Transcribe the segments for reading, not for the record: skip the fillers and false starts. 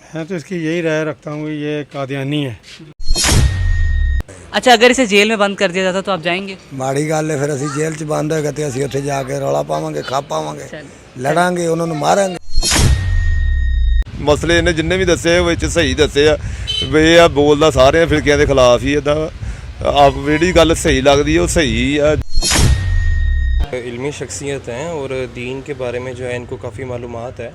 मैं तो इसकी यही राय रखता हूँ कि ये कादियानी है। अच्छा, अगर इसे जेल में बंद कर दिया जाता तो आप जाएंगे? ਮਾੜੀ ਗੱਲ ਹੈ, ਫਿਰ ਅਸੀਂ ਜੇਲ੍ਹ 'ਚ ਬੰਦ ਹੋਏਗਾ ਤੇ ਅਸੀਂ ਉੱਥੇ ਜਾ ਕੇ ਰੌਲਾ ਪਾਵਾਂਗੇ, ਖਾ ਪਾਵਾਂਗੇ, ਲੜਾਂਗੇ, ਉਹਨਾਂ ਨੂੰ ਮਾਰਾਂਗੇ। ਮਸਲੇ ਇਹਨੇ ਜਿੰਨੇ ਵੀ ਦੱਸੇ ਵਿੱਚ ਸਹੀ ਦੱਸੇ ਆ ਵੀ ਇਹ ਆ ਬੋਲਦਾ ਸਾਰਿਆਂ ਫਿਰਕਿਆਂ ਦੇ ਖਿਲਾਫ ਹੀ ਇਦਾਂ ਆਪ ਜਿਹੜੀ ਗੱਲ ਸਹੀ ਲੱਗਦੀ ਉਹ ਸਹੀ ਆ। इल्मी शख्सियत हैं और दीन के बारे में जो है इनको काफ़ी मालूमात है।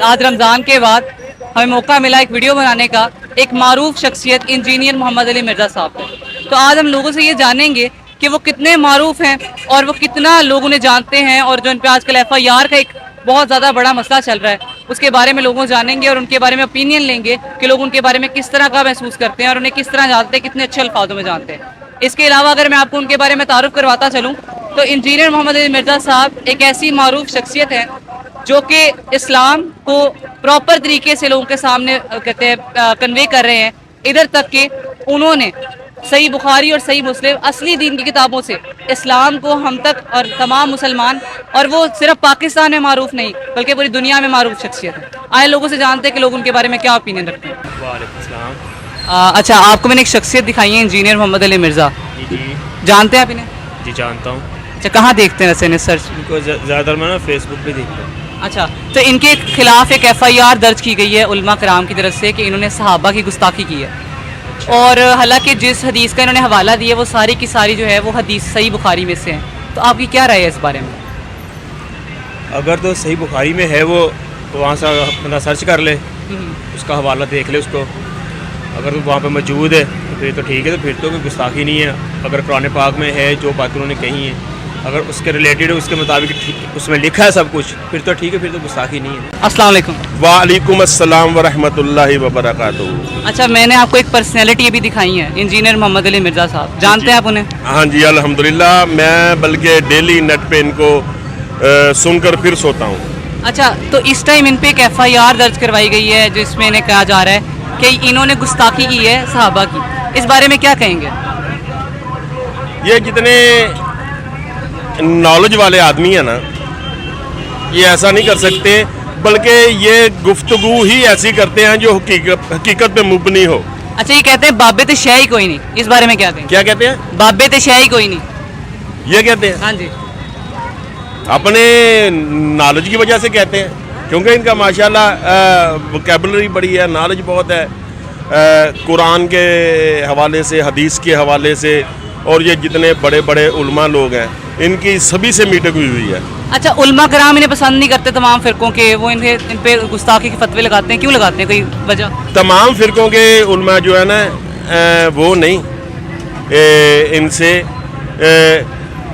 आज रमज़ान के बाद हमें मौका मिला एक वीडियो बनाने का एक मारूफ शख्सियत इंजीनियर मोहम्मद अली मिर्ज़ा साहब का। तो आज हम लोगों से ये जानेंगे कि वो कितने मारूफ हैं और वो कितना लोग उन्हें जानते हैं, और जो इन पर आजकल FIR का एक बहुत ज़्यादा बड़ा मसला चल रहा है उसके बारे में लोगों जानेंगे और उनके बारे में ओपिनियन लेंगे कि लोग उनके बारे में किस तरह का महसूस करते हैं और उन्हें किस तरह जानते हैं, कितने अच्छे अल्फाजों में जानते हैं। इसके अलावा अगर मैं आपको उनके बारे में तारुफ करवाता चलूँ तो इंजीनियर मोहम्मद अली मिर्ज़ा साहब एक ऐसी मारूफ शख्सियत है जो कि इस्लाम को प्रॉपर तरीके से लोगों के सामने कहते हैं कन्वे कर रहे हैं, इधर तक कि उन्होंने सही बुखारी और सही मुस्लिम असली दीन की किताबों से इस्लाम को हम तक और तमाम मुसलमान, और वो सिर्फ पाकिस्तान में मारूफ नहीं बल्कि पूरी दुनिया में मारूफ शख्सियत है। आए लोगों से जानते हैं कि लोग उनके बारे में क्या ओपिनियन रखते हैं। वालेकुम सलाम। अच्छा, आपको मैंने एक शख्सियत दिखाई है इंजीनियर मोहम्मद अली मिर्ज़ा, जी जानते हैं आप इन्हें? जी जानता हूँ। अच्छा, कहाँ देखते हैं वैसे इन्हें सर्च? इनको ज़्यादातर मैं ना फेसबुक पे देखता हूँ। अच्छा, तो इनके खिलाफ एक FIR दर्ज की गई है उलमा कराम की तरफ से कि इन्होंने सहाबा की गुस्ताखी की है, और हालांकि जिस हदीस का इन्होंने हवाला दिया वो सारी की सारी जो है वो हदीस सही बुखारी में से है। तो आपकी क्या राय है इस बारे में? अगर तो सही बुखारी में है वो तो वहाँ से बंदा सर्च कर ले, उसका हवाला देख ले उसको। अगर तो वहाँ पे मौजूद है तो फिर तो ठीक है, तो फिर तो कोई गुस्ताखी नहीं है। अगर कुरान पाक में है जो बातें उन्होंने कही हैं, अगर उसके रिलेटेड उसके मुताबिक उसमें लिखा है सब कुछ, फिर तो ठीक है, फिर तो गुस्ताखी नहीं है। अस्सलाम वालेकुम। वालेकुम अस्सलाम व रहमतुल्लाहि व बरकातहू। अच्छा, मैंने आपको एक पर्सनैलिटी भी दिखाई है इंजीनियर मोहम्मद अली मिर्ज़ा साहब, जानते हैं आप उन्हें? हाँ जी अल्हम्दुलिल्लाह, मैं बल्कि डेली नेट पे इनको सुनकर फिर सोता हूँ। अच्छा, तो इस टाइम इन पे एक FIR दर्ज करवाई गई है जिसमें इन्हें कहा जा रहा है कि इन्होंने गुस्ताखी की है सहाबा की। इस बारे में क्या कहेंगे? ये जितने नॉलेज वाले आदमी है ना, ये ऐसा नहीं कर सकते, बल्कि ये गुफ्तगू ही ऐसी करते हैं जो हकीकत पे मुबनी हो। अच्छा, ये कहते हैं बाबे ते शह ही कोई नहीं, इस बारे में क्या कहेंगे? क्या कहते हैं? बाबे ते शह ही कोई नहीं, ये कहते हैं। हाँ जी। अपने नॉलेज की वजह से कहते हैं, क्योंकि इनका माशाल्लाह वोकैबुलरी बड़ी है, नॉलेज बहुत है कुरान के हवाले से, हदीस के हवाले से, और ये जितने बड़े बड़े उलमा लोग हैं इनकी सभी से मीटिंग हुई है। अच्छा, उलमा कराम इन्हें पसंद नहीं करते तमाम फ़िरक़ों के, वो इन पे गुस्ताखी के फतवे लगाते हैं, क्यों लगाते हैं, कोई वजह? तमाम फ़िरक़ों के उलमा जो है ना वो नहीं, इनसे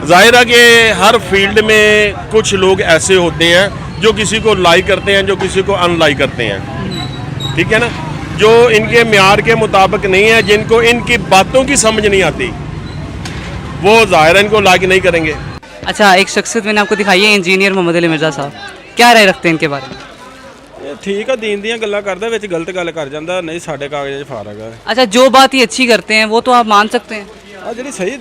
ज़ाहिर है कि हर फील्ड में कुछ लोग ऐसे होते हैं जो किसी को लाइक करते हैं, जो किसी को अनलाइक करते हैं, ठीक है ना, जो इनके म्यार के मुताबिक नहीं है, जिनको इनकी बातों की समझ नहीं आती, वो ज़ाहिर इनको लाइक नहीं करेंगे। अच्छा, एक शख्सियत मैंने आपको दिखाई है इंजीनियर मोहम्मद अली मिर्ज़ा साहब, क्या राय रखते हैं इनके बारे में? ठीक है, दीन ਦੀਆਂ ਗੱਲਾਂ ਕਰਦਾ ਵਿੱਚ ਗਲਤ ਗੱਲ ਕਰ ਜਾਂਦਾ, ਨਹੀਂ ਸਾਡੇ ਕਾਗਜ਼ਾਂ 'ਚ ਫਰਕ ਹੈ। अच्छा, जो बात ये अच्छी करते हैं वो तो आप मान सकते हैं? ਆ ਜਿਹੜੀ ਸਹੀ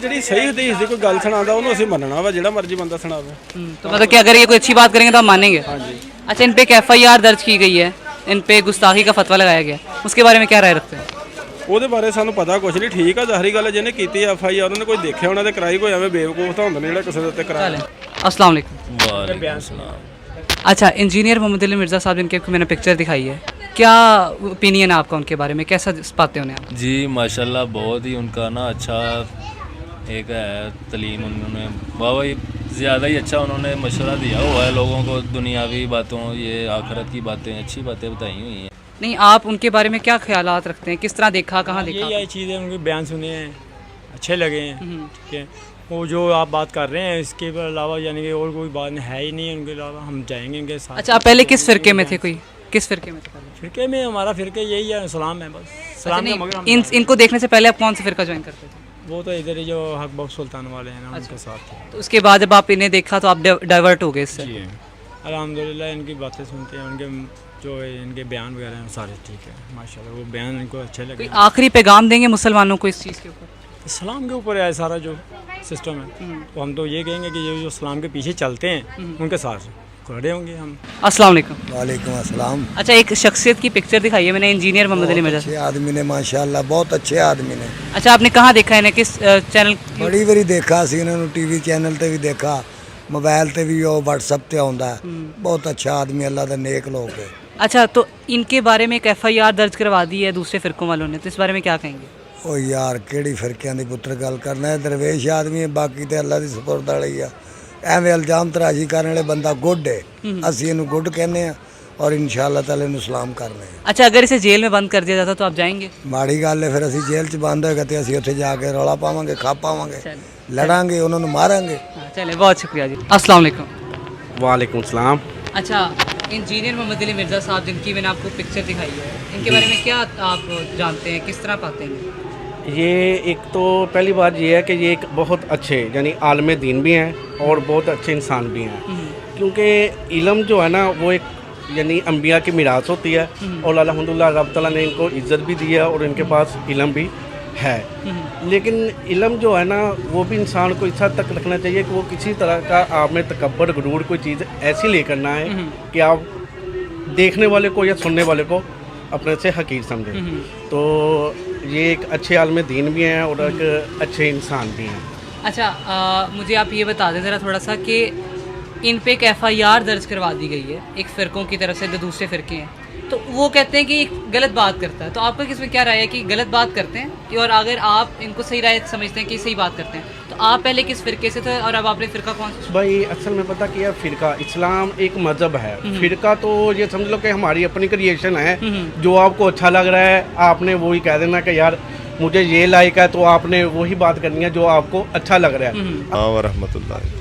ਹਦੀਸ ਦੀ ਕੋਈ ਗੱਲ ਸੁਣਾਉਂਦਾ ਉਹਨੂੰ ਅਸੀਂ ਮੰਨਣਾ ਵਾ, ਜਿਹੜਾ ਮਰਜ਼ੀ ਬੰਦਾ ਸੁਣਾਵੇ। तो मतलब कि अगर ये कोई अच्छी बात करेंगे तो आप मानेंगे? हाँ जी। अच्छा, इन पे एक FIR दर्ज की गई है, इन पे गुस्ताखी का फतवा लगाया गया, उसके बारे में क्या राय रखते हैं? ਉਹਦੇ ਬਾਰੇ ਸਾਨੂੰ ਪਤਾ ਕੁਛ ਨਹੀਂ। ਠੀਕ ਆ, ਜ਼ਾਹਰੀ ਗੱਲ ਹੈ, ਜਿਹਨੇ ਕੀਤੀ FIR ਉਹਨੇ ਕੋਈ ਦੇਖਿਆ ਹੋਣਾ ਤੇ ਕਰਾਈ, ਕੋਈ ਐਵੇਂ ਬੇਵਕੂਫ ਤਾਂ ਹੁੰਦਾ ਨਹੀਂ ਜਿਹੜਾ ਕਿਸੇ ਦੇ ਉੱਤੇ ਕਰਾਇਆ। अस्सलाम वालेकुम। अच्छा, इंजीनियर मोहम्मद अली मिर्ज़ा साहब जिनकी मैंने पिक्चर दिखाई है, क्या ओपिनियन है आपका उनके बारे में, कैसा पाते हैं उन्हें आप? जी माशाल्लाह, बहुत ही उनका ना अच्छा एक है तलीम, उन्होंने बहुत ज़्यादा ही अच्छा उन्होंने मशवरा दिया हुआ है लोगों को, दुनियावी बातों, ये आखिरत की बातें, अच्छी बातें बताई हुई हैं। नहीं, आप उनके बारे में क्या ख्यालात रखते हैं, किस तरह देखा, कहाँ देखा? यही चीज़ें उनके बयान सुने हैं, अच्छे लगे हैं, ठीक है। वो जो आप बात कर रहे हैं इसके अलावा यानी कि और कोई बात है ही नहीं है उनके अलावा, हम जाएंगे उनके साथ। अच्छा, आप पहले किस फ़िरके में थे, कोई किस फ़िरके में थे पहले? फ़िरके में हमारा फ़िरका यही है, इस्लाम है बस। अच्छा, नहीं, इनको देखने से पहले आप कौन सा फ़िरका ज्वाइन करते थे? वो तो इधर ही जो हक बख्श सुल्तान वाले हैं ना, उनके साथ थे। तो उसके बाद जब आप इन्हें देखा तो आप डाइवर्ट हो गए इससे? अल्हम्दुलिल्लाह, इनकी बातें सुनते हैं, उनके जो इनके बयान वगैरह हैं सारे ठीक है माशाल्लाह, वो बयान इनको अच्छे लगे। आखिरी पैगाम देंगे मुसलमानों को इस चीज़ के ऊपर? इस्लाम के ऊपर है सारा जो सिस्टम है, तो हम तो ये कहेंगे कि जो इस्लाम के पीछे चलते हैं उनके साथ खड़े होंगे हम। अस्सलाम वालेकुम। वालेकुम अस्सलाम। अच्छा, एक शख्सियत की पिक्चर दिखाई है मैंने, इंजीनियर मोहम्मद अली मिर्ज़ा। अच्छे आदमी ने माशाल्लाह, बहुत अच्छे आदमी ने। अच्छा, आपने कहाँ देखा इन्हें, किस चैनल? बड़ी बारी देखा सी इन्होंने, टीवी चैनल ते भी देखा, मोबाइल ते भी, वो व्हाट्सएप ते आउंदा है। बहुत अच्छा आदमी, अल्लाह दा नेक लोग है। अच्छा, तो इनके बारे में एक FIR दर्ज करवा दी है दूसरे फिरकों वालों ने, तो इस बारे में क्या कहेंगे? ओ यार केड़ी फिरकियां दी पुत्र गल करना है, दरवेश आदमी है, बाकी ते अल्लाह दी सुपुर्द वाली है। एवें इल्जाम तराशी करने वाले बंदा गुड है, असीं इहनूं गुड कहने हैं और इंशाअल्लाह ताला इहनूं सलाम करने हैं। अच्छा, अगर इसे जेल में बंद कर दिया जाता तो आप जाएंगे? माड़ी गल है, फिर असीं जेल च बंद होएगा ते असीं उत्थे जाके रौला पावांगे, खा पावांगे, लड़ांगे, उन्हां नूं मारांगे। चले, बहुत शुक्रिया जी। अस्सलाम वालेकुम। वालेकुम सलाम। अच्छा, इंजीनियर मोहम्मद अली मिर्ज़ा साहब जिनकी मैंने आपको पिक्चर दिखाई है, इनके बारे में क्या आप जानते हैं, किस तरह पाते हैं? ये एक तो पहली बात ये है कि ये एक बहुत अच्छे यानी आलम दीन भी हैं और बहुत अच्छे इंसान भी हैं, क्योंकि इल्म जो है ना वो एक यानी अंबिया की मीरास होती है और अल्हम्दुलिल्लाह रब तआला ने इनको इज़्ज़त भी दी है और इनके पास इल्म भी है। लेकिन इल्म जो है ना वो भी इंसान को इस हद तक रखना चाहिए कि वो किसी तरह का आप में तकब्बर गुरूर कोई चीज़ ऐसी लेकर ना आए कि आप देखने वाले को या सुनने वाले को अपने से हकीर समझें। तो ये एक अच्छे आलम दीन भी हैं और एक अच्छे इंसान भी हैं। अच्छा, मुझे आप ये बता दें ज़रा थोड़ा सा कि इन पे एक FIR दर्ज करवा दी गई है एक फ़िरकों की तरफ से, जो दूसरे फ़िरके हैं, तो वो कहते हैं कि एक गलत बात करता है, तो आपका किसमें क्या राय है कि गलत बात करते हैं कि, और अगर आप इनको सही राय समझते हैं कि सही बात करते हैं, तो आप पहले किस फ़िरके से थे और अब आपने फ़िरका कौन सा? भाई असल में पता क्या, फ़िरका इस्लाम एक मज़हब है, फ़िरका तो ये समझ लो कि हमारी अपनी क्रिएशन है, जो आपको अच्छा लग रहा है आपने वही कह देना कि यार मुझे ये लाइक है, तो आपने वही बात करनी है जो आपको अच्छा लग रहा है। हाँ व रहमतुल्लाह।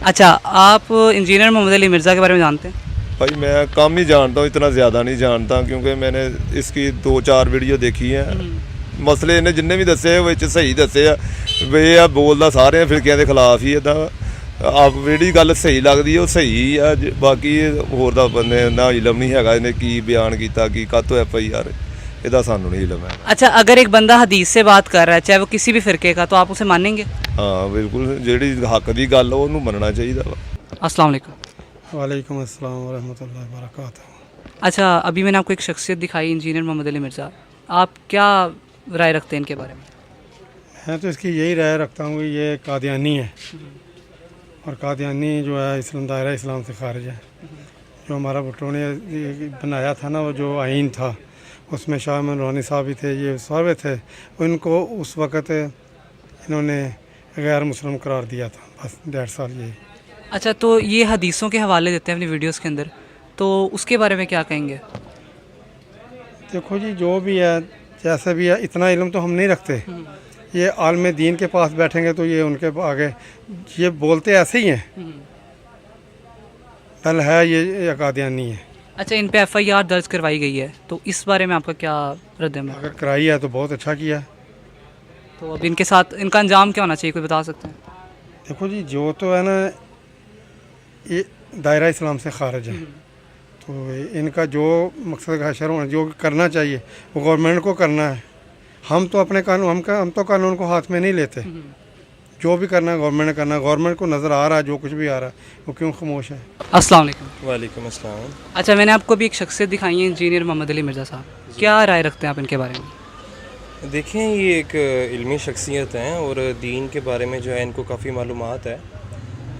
अच्छा, आप इंजीनियर मोहम्मद अली मिर्ज़ा के बारे में जानते हैं? भाई मैं कम ही जानता हूँ, इतना ज़्यादा नहीं जानता, क्योंकि मैंने इसकी 2-4 वीडियो देखी है। मसले इन्हें जिन्ने भी दसे वो सही दसे है, वे आ बोलता सारे फिरकियां के खिलाफ ही है। आप ਜਿਹੜੀ ਗੱਲ ਸਹੀ ਲੱਗਦੀ ਉਹ ਸਹੀ ਆ, ਬਾਕੀ ਹੋਰ ਦਾ ਬੰਦੇ ਨਾ ਇਲਮ ਨਹੀਂ ਹੈਗਾ ਇਹਨੇ ਕੀ ਬਿਆਨ ਕੀਤਾ, ਕੀ ਕਾਤੋਂ FIR, ਇਹਦਾ ਸਾਨੂੰ ਨਹੀਂ ਇਲਮ ਹੈ। अच्छा, अगर एक बंदा हदीस से बात कर रहा है चाहे वो किसी भी फ़िरके का, तो आप उसे मानेंगे? ਹਾਂ ਬਿਲकुल, ਜਿਹੜੀ ਹੱਕ ਦੀ ਗੱਲ ਉਹਨੂੰ ਮੰਨਣਾ ਚਾਹੀਦਾ ਵਾ। अस्सलाम वालेकुम। वालेकुम अस्सलाम व रहमतुल्लाहि व बरकातहू। अच्छा, अभी मैंने आपको एक शख्सियत दिखाई, इंजीनियर मोहम्मद अली मिर्ज़ा, आप क्या राय रखते हैं इनके बारे में? मैं तो इसकी यही राय रखता हूँ कि ये कादियानी है, और कादियानी जो है इस्लाम दायरा इस्लाम से खारिज है। जो हमारा भुट्टो ने बनाया था ना, वो जो आइन था उसमें शाह अहमद नूरानी साहब भी थे, ये सारे थे, उनको उस वक़्त इन्होंने गैर मुस्लिम करार दिया था, बस 1.5 साल यही। अच्छा, तो ये हदीसों के हवाले देते हैं अपनी वीडियोस के अंदर, तो उसके बारे में क्या कहेंगे? देखो जी, जो भी है जैसे भी है, इतना इल्म तो हम नहीं रखते। ये आलम दीन के पास बैठेंगे तो ये उनके आगे ये बोलते ऐसे ही हैं, बल है ये कादियानी है। अच्छा, इन पे FIR दर्ज करवाई गई है, तो इस बारे में आपका क्या रद्द-ए-अमल? अगर कराई है तो बहुत अच्छा किया। तो अब इनके साथ इनका अंजाम क्या होना चाहिए, कोई बता सकते हैं? देखो जी, जो तो है ना ये दायरा इस्लाम से खारिज है, तो इनका जो मकसद का हशर होना, जो करना चाहिए वो गवर्नमेंट को करना है। हम तो अपने कानून हम तो कानून को हाथ में नहीं लेते, जो भी करना है गवर्नमेंट ने करना है। गवर्नमेंट को नज़र आ रहा है जो कुछ भी आ रहा है, वो क्यों खामोश है? अस्सलाम वालेकुम। वालेकुम अस्सलाम। अच्छा, मैंने आपको भी एक शख्सियत दिखाई है, इंजीनियर मोहम्मद अली मिर्ज़ा साहब, क्या राय रखते हैं आप इनके बारे में? देखें, ये एक इल्मी शख्सियत हैं और दीन के बारे में जो है इनको काफ़ी मालूमात है,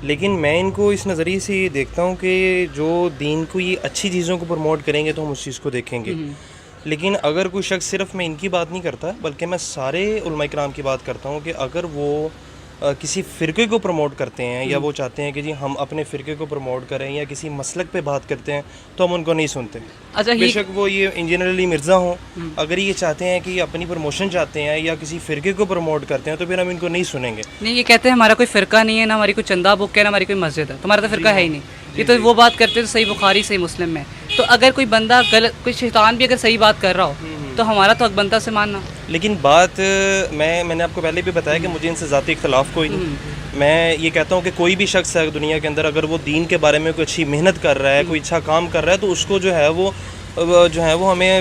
लेकिन मैं इनको इस नज़रिए से ये देखता हूँ कि जो दीन को ये अच्छी चीज़ों को प्रमोट करेंगे तो हम उस चीज़ को देखेंगे। लेकिन अगर कोई शख्स, सिर्फ मैं इनकी बात नहीं करता बल्कि मैं सारे उलमा इकराम की बात करता हूँ कि अगर वो किसी फ़िरके को प्रमोट करते हैं या वो चाहते हैं कि जी हम अपने फ़िरके को प्रमोट करें या किसी मसलक पे बात करते हैं, तो हम उनको नहीं सुनते। अच्छा, बेशक वो ये इंजीनियर अली मिर्ज़ा हों, अगर ये चाहते हैं कि अपनी प्रमोशन चाहते हैं या किसी फ़िरके को प्रमोट करते हैं, तो फिर हम इनको नहीं सुनेंगे। नहीं, ये कहते हैं हमारा कोई फ़िरका नहीं है, ना हमारी कोई चंदा बुक है, ना हमारी कोई मस्जिद है, तुम्हारा तो फ़िरका है ही नहीं। ये तो वो बात करते हैं तो सही बुखारी सही मुस्लिम में। तो अगर कोई बंदा गलत, कोई शैतान भी अगर सही बात कर रहा हो तो हमारा तो हक बनता से मानना। लेकिन बात मैंने आपको पहले भी बताया कि मुझे इनसे ज़ाती इख्तलाफ कोई नहीं। मैं ये कहता हूँ कि कोई भी शख्स है दुनिया के अंदर, अगर वो दीन के बारे में कोई अच्छी मेहनत कर रहा है, कोई अच्छा काम कर रहा है, तो उसको जो है वो हमें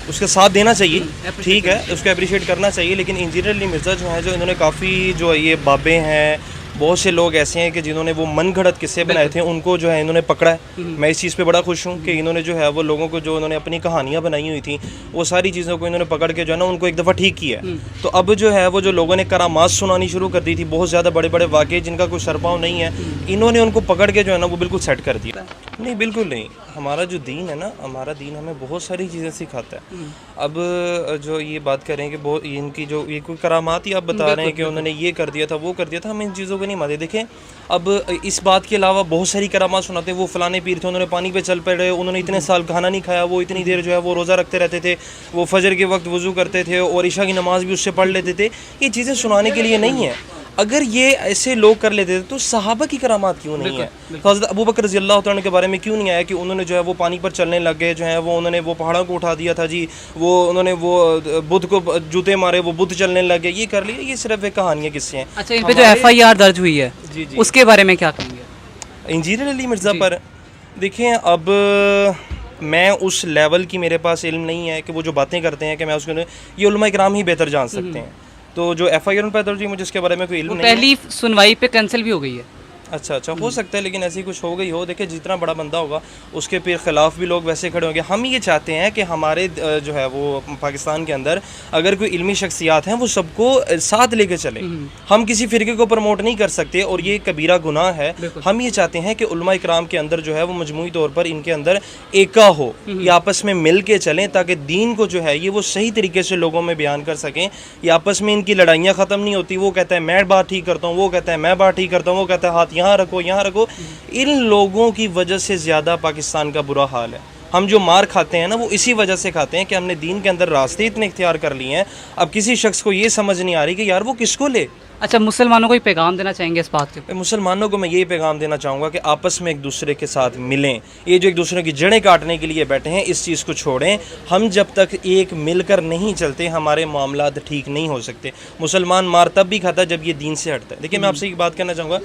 उसका साथ देना चाहिए, ठीक है, उसको अप्रिशिएट करना चाहिए। लेकिन इंजीनियर अली मिर्ज़ा जो है, जो इन्होंने काफ़ी जो ये बाबें हैं, بہت سے لوگ ایسے ہیں کہ جنہوں نے وہ من گھڑت قصے بنائے تھے ان کو جو ہے انہوں نے پکڑا ہے. میں اس چیز پہ بڑا خوش ہوں کہ انہوں نے جو ہے وہ لوگوں کو جو انہوں نے اپنی کہانیاں بنائی ہوئی تھیں وہ ساری چیزوں کو انہوں نے پکڑ کے جو ہے نا ان کو ایک دفعہ ٹھیک کیا ہے. تو اب جو ہے وہ جو لوگوں نے کرامات سنانی شروع کر دی تھی, بہت زیادہ بڑے بڑے واقعے جن کا کوئی سرپاؤ نہیں ہے, انہوں نے ان کو پکڑ کے جو ہے نا وہ بالکل سیٹ کر دیا. نہیں بالکل نہیں, ہمارا جو دین ہے نا, ہمارا دین ہمیں بہت ساری چیزیں سکھاتا ہے. اب جو یہ بات کریں کہ ان کی جو یہ کوئی کرامات ہی آپ بتا رہے ہیں کہ انہوں نے یہ کر دیا تھا وہ کر دیا تھا, ہم ان چیزوں کو نہیں مانتے. دیکھیں اب اس بات کے علاوہ بہت ساری کرامات سناتے ہیں, وہ فلانے پیر تھے انہوں نے پانی پہ چل پڑے, انہوں نے اتنے سال کھانا نہیں کھایا, وہ اتنی دیر جو ہے وہ روزہ رکھتے رہتے تھے, وہ فجر کے وقت وضو کرتے تھے اور عشاء کی نماز بھی اس سے پڑھ لیتے تھے. یہ چیزیں سنانے کے لیے نہیں ہیں. اگر یہ ایسے لوگ کر لیتے تھے تو صحابہ کی کرامات کیوں نہیں ہے؟ حضرت ابوبکر رضی اللہ تعالیٰ کے بارے میں کیوں نہیں آیا کہ انہوں نے جو ہے وہ پانی پر چلنے لگ گئے, جو ہے وہ انہوں نے وہ پہاڑوں کو اٹھا دیا تھا جی, وہ انہوں نے وہ بدھ کو جوتے مارے, وہ بدھ چلنے لگ گئے, یہ کر لیا. یہ صرف ایک کہانیاں قصے ہیں. اچھا, ان پہ جو FIR درج ہوئی ہے اس کے بارے میں کیا کہیں گے؟ انجینئر علی مرزا پر دیکھیں, اب میں اس لیول کی میرے پاس علم نہیں ہے کہ وہ جو باتیں کرتے ہیں کہ میں اس کو, یہ علماء اکرام ہی بہتر جان سکتے ہیں. تو جو FIR ان پہ درج ہوئی مجھے اس کے بارے میں کوئی علم نہیں ہے. پہلی سنوائی پہ کینسل بھی ہو گئی ہے. اچھا ہو سکتا ہے, لیکن ایسی کچھ ہو گئی ہو. دیکھیں جتنا بڑا بندہ ہوگا اس کے پھر خلاف بھی لوگ ویسے کھڑے ہوں گے. ہم یہ چاہتے ہیں کہ ہمارے جو ہے وہ پاکستان کے اندر اگر کوئی علمی شخصیات ہیں وہ سب کو ساتھ لے کے چلیں. ہم کسی فرقے کو پروموٹ نہیں کر سکتے اور یہ کبیرہ گناہ ہے. ہم یہ چاہتے ہیں کہ علماء اکرام کے اندر جو ہے وہ مجموعی طور پر ان کے اندر ایکا ہو, یہ آپس میں مل کے چلیں تاکہ دین کو جو ہے یہ وہ صحیح طریقے سے لوگوں میں بیان کر سکیں. یہ آپس میں ان کی لڑائیاں ختم نہیں ہوتی. وہ کہتا ہے میں بات ٹھیک کرتا ہوں, وہ کہتا ہے میں بات ٹھیک کرتا ہوں, وہ کہتا ہے ہاتھ یہاں رکھو یہاں رکھو. ان لوگوں کی وجہ سے زیادہ پاکستان کا برا حال ہے. ہم جو مار کھاتے ہیں نا وہ اسی وجہ سے کھاتے ہیں کہ ہم نے دین کے اندر راستے اتنے اختیار کر لیے ہیں, اب کسی شخص کو یہ سمجھ نہیں آ رہی کہ یار وہ کس کو لے. اچھا, مسلمانوں کو یہ پیغام دینا چاہیں گے اس بات کے؟ مسلمانوں کو میں یہی پیغام دینا چاہوں گا کہ آپس میں ایک دوسرے کے ساتھ ملیں. یہ جو ایک دوسرے کی جڑیں کاٹنے کے لیے بیٹھے ہیں اس چیز کو چھوڑیں. ہم جب تک ایک مل کر نہیں چلتے ہمارے معاملات ٹھیک نہیں ہو سکتے. مسلمان مار تب بھی کھاتا ہے جب یہ دین سے ہٹتا ہے. دیکھیں میں آپ سے ایک بات کہنا چاہوں گا,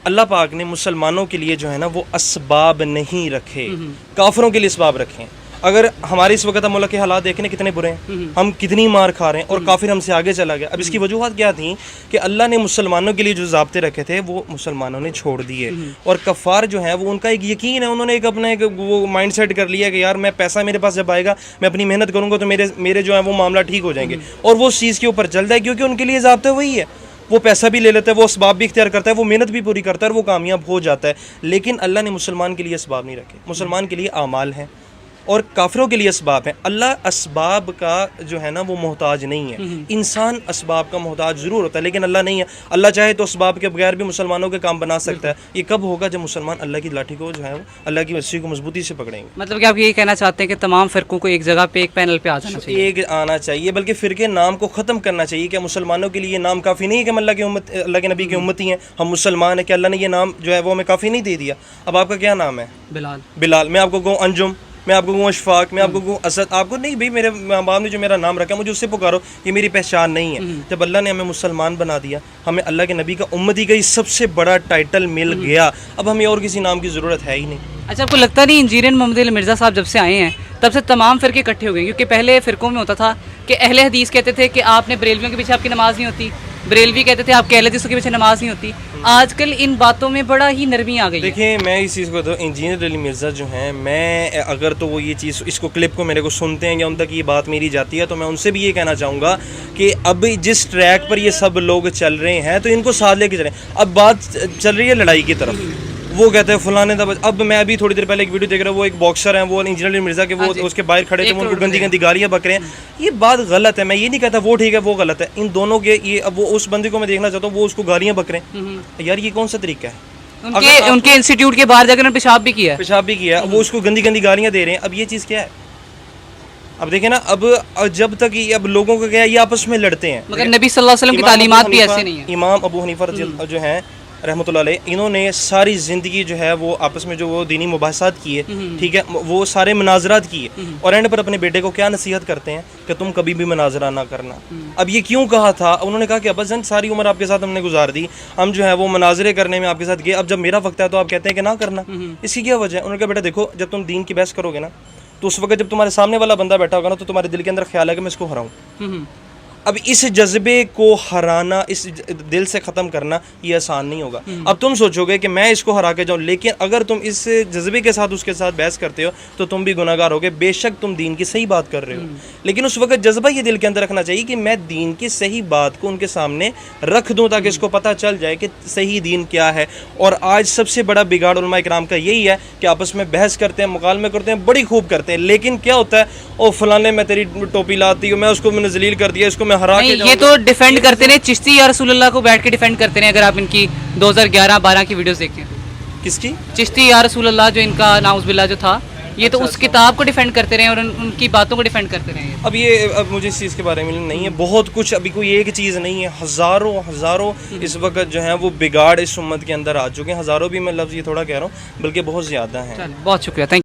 اللہ پاک نے مسلمانوں کے لیے جو ہے نا وہ اسباب نہیں رکھے, کافروں کے لیے اسباب رکھیں. اگر ہمارے اس وقت ملک کے حالات دیکھیں کتنے برے ہیں, ہم کتنی مار کھا رہے ہیں اور کافر ہم سے آگے چلا گیا. اب اس کی وجوہات کیا تھیں کہ اللہ نے مسلمانوں کے لیے جو ضابطے رکھے تھے وہ مسلمانوں نے چھوڑ دیے, اور کفار جو ہیں وہ ان کا ایک یقین ہے, انہوں نے ایک اپنا ایک وہ مائنڈ سیٹ کر لیا کہ یار میں پیسہ میرے پاس جب آئے گا میں اپنی محنت کروں گا تو میرے جو ہے وہ معاملہ ٹھیک ہو جائیں گے, اور وہ اس چیز کے اوپر چلتا ہے کیونکہ ان کے لیے ضابطہ وہی ہے. وہ پیسہ بھی لے لیتا ہے, وہ اسباب بھی اختیار کرتا ہے, وہ محنت بھی پوری کرتا ہے اور وہ کامیاب ہو جاتا ہے. لیکن اللہ نے مسلمان کے لیے اسباب نہیں رکھے. مسلمان کے لیے اعمال ہیں اور کافروں کے لیے اسباب ہیں. اللہ اسباب کا جو ہے نا وہ محتاج نہیں ہے. انسان اسباب کا محتاج ضرور ہوتا ہے لیکن اللہ نہیں ہے. اللہ چاہے تو اسباب کے بغیر بھی مسلمانوں کے کام بنا سکتا ہے. یہ کب ہوگا؟ جب مسلمان اللہ کی لاٹھی کو جو ہے اللہ کی رسی کو مضبوطی سے پکڑیں گے. مطلب کہ آپ یہی کہنا چاہتے ہیں کہ تمام فرقوں کو ایک جگہ پہ ایک پینل پہ آ جانا چاہیے, ایک آنا چاہیے, بلکہ فرقے نام کو ختم کرنا چاہیے. کہ مسلمانوں کے لیے یہ نام کافی نہیں ہے کہ ہم اللہ کے نبی کی امتی ہیں, ہم مسلمان ہیں, کہ اللہ نے یہ نام جو ہے وہ ہمیں کافی نہیں دے دیا. اب آپ کا کیا نام ہے؟ بلال. میں آپ کو کہوں انجم, میں آپ کو کہوں اشفاق, میں آپ کو کہوں اسد, آپ کو نہیں. بھائی میرے ماں باپ نے جو میرا نام رکھا مجھے اس سے پکارو, یہ میری پہچان نہیں ہے. جب اللہ نے ہمیں مسلمان بنا دیا, ہمیں اللہ کے نبی کا امتی کا یہ سب سے بڑا ٹائٹل مل گیا, اب ہمیں اور کسی نام کی ضرورت ہے ہی نہیں. اچھا, آپ کو لگتا نہیں انجینئر محمد علی مرزا صاحب جب سے آئے ہیں تب سے تمام فرقے اکٹھے ہو گئے؟ کیونکہ پہلے فرقوں میں ہوتا تھا کہ اہل حدیث کہتے تھے کہ آپ نے بریلویوں کے پیچھے آپ کی نماز نہیں ہوتی, بریلوی کہتے تھے آپ کے اہل حدیثوں کے پیچھے نماز نہیں ہوتی. آج کل ان باتوں میں بڑا ہی نرمی آ گئی. دیکھیں میں اس چیز کو تو انجینئر علی مرزا جو ہیں, میں اگر تو وہ یہ چیز اس کو کلپ کو میرے کو سنتے ہیں یا ان تک یہ بات میری جاتی ہے تو میں ان سے بھی یہ کہنا چاہوں گا کہ اب جس ٹریک پر یہ سب لوگ چل رہے ہیں تو ان کو ساتھ لے کے چلیں. اب بات چل رہی ہے لڑائی کی طرف, وہ کہتے ہیں فلانے دا. اب میں ابھی تھوڑی دیر پہلے ایک ویڈیو دیکھ رہا ہوں, وہ ایک باکسر ہیں, وہ انجینئر علی مرزا کے وہ اس کے باہر کھڑے تھے, وہ ان کو گندی گندی گالیاں بک رہے ہیں. یہ بات غلط ہے. میں یہ نہیں کہتا وہ ٹھیک ہے وہ غلط ہے, ان دونوں کے یہ اب وہ اس بندے کو میں دیکھنا چاہتا ہوں وہ اس کو گالیاں بک رہے ہیں. یار یہ کون سا طریقہ ہے؟ ان کے انسٹیٹیوٹ کے باہر جا کر پیشاب بھی کیا, وہ اس کو گندی گندی گالیاں دے رہے ہیں. اب یہ چیز کیا ہے؟ اب دیکھیں نا, اب جب تک اب لوگوں کو کیا یہ آپس میں لڑتے ہیں, مگر نبی صلی اللہ علیہ وسلم کی تعلیمات بھی ایسے نہیں ہیں. امام ابو حنیفہ جو ہیں رحمۃ اللہ علیہ, انہوں نے ساری زندگی جو ہے وہ آپس میں جو وہ دینی مباحثات کیے, ٹھیک ہے, وہ سارے مناظرات کیے, اور اینڈ پر اپنے بیٹے کو کیا نصیحت کرتے ہیں کہ تم کبھی بھی مناظرہ نہ کرنا. اب یہ کیوں کہا تھا؟ انہوں نے کہا کہ ابا جان ساری عمر آپ کے ساتھ ہم نے گزار دی, ہم جو ہے وہ مناظرے کرنے میں آپ کے ساتھ گئے, اب جب میرا وقت ہے تو آپ کہتے ہیں کہ نہ کرنا. اس کی کیا وجہ ہے؟ انہوں نے کہا بیٹا دیکھو, جب تم دین کی بحث کرو گے نا تو اس وقت جب تمہارے سامنے والا بندہ بیٹھا ہوگا نا تو تمہارے دل کے اندر خیال ہے کہ میں اس کو ہراؤں. अब इस जज्बे को हराना, इस दिल से ख़त्म करना ये आसान नहीं होगा। अब तुम सोचोगे कि मैं इसको हरा के जाऊँ, लेकिन अगर तुम इस जज्बे के साथ उसके साथ बहस करते हो तो तुम भी गुनाहगार होगे। बेशक तुम दीन की सही बात कर रहे हो, लेकिन उस वक्त जज्बा ये दिल के अंदर रखना चाहिए कि मैं दीन की सही बात को उनके सामने रख दूँ ताकि इसको पता चल जाए कि सही दीन क्या है। और आज सबसे बड़ा बिगाड़ उलमा इकराम का यही है कि आपस में बहस करते हैं, मुकालमे करते हैं, बड़ी खूब करते हैं, लेकिन क्या होता है, ओ फलाने मैं तेरी टोपी लाती हूँ, मैं उसको मैंने जलील कर दिया, इसको मैं हरा के ये तो डिफेंड करते रहे, चिश्ती या रसूलुल्लाह को बैठ के डिफेंड करते रहे। अगर आप इनकी 2011-12 की वीडियोस देखते हैं, किसकी चिश्ती या रसूलुल्लाह जो इनका नाउज़ुबिल्लाह जो था, ये तो उस किताब को डिफेंड करते रहे और उनकी बातों को डिफेंड करते रहे। अब मुझे इस चीज़ के बारे में नहीं है, बहुत कुछ, अभी कोई एक चीज़ नहीं है, हज़ारों इस वक्त जो है वो बिगाड़ इस उम्मत के अंदर आ चुके हैं। हज़ारों भी मैं लफ्ज़ ये थोड़ा कह रहा हूँ, बल्कि बहुत ज़्यादा हैं। बहुत शुक्रिया, थैंक